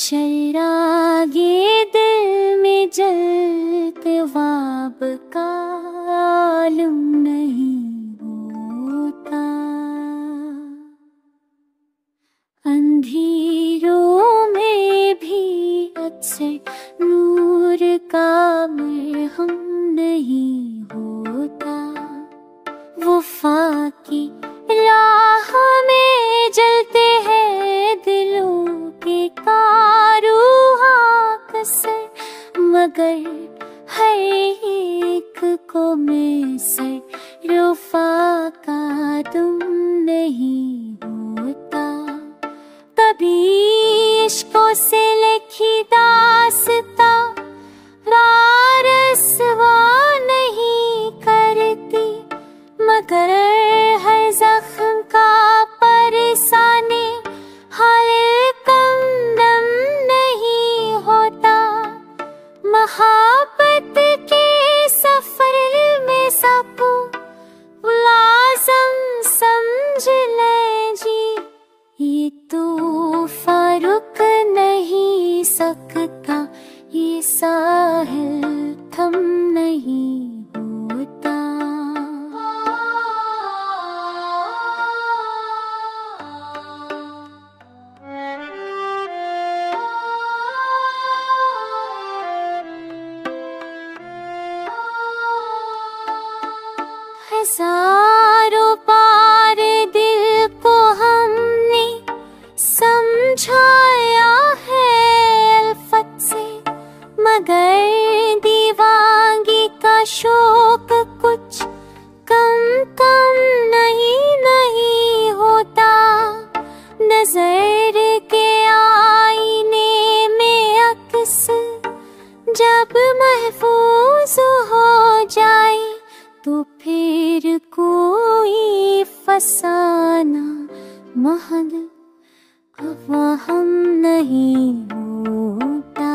चिरागे दिल में जलते ख्वाब का आलम नहीं होता। अंधेरों में भी अक्सर नूर का मरहम नहीं होता। वफा की राह में जलते हैं दिलों के कारूहा कसर, मगर हर एक को मैसर वफा का तुम नहीं होता। कभी इश्कों से लिखी दास्तां रसवा नहीं करती, मगर हर जख्म का परेशानी हर कदम नहीं होता। मोहब्बत के सफर में सब लाज़म समझ ले जी, ये तूफान रुक नहीं सकता, ये साहिल थम नहीं होता। हजारों बार दिल को हमने समझाया है अल्फत से, मगर दीवानगी का शौक कुछ कम नहीं होता। नजर के आईने में अक्स जब महफूज हो जाए, तो फिर कोई फसाना महल हम नहीं होता।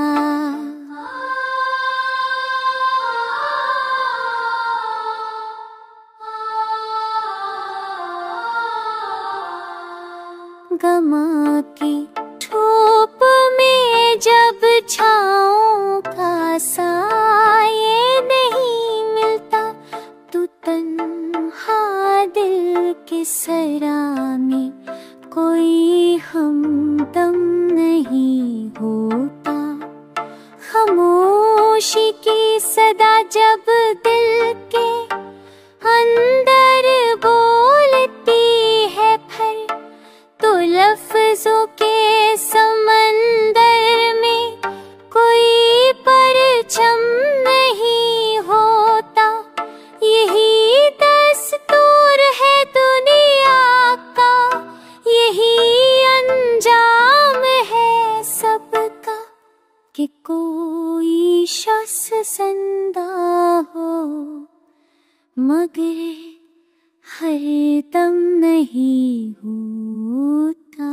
गमा की धूप में जब छाँव का साये नहीं मिलता, तो तन्हा दिल के सरा में कोई हमदम नहीं होता। खामोशी की सदा जब दिल के अंदर बोलती है फिर, तो लफ्जों के समंदर में कोई परचम नहीं होता। यही दस्तूर है दुनिया का, यही अंजाम है सबका, कि कोई शख्स जिंदा हो मगर हर दम नहीं होता।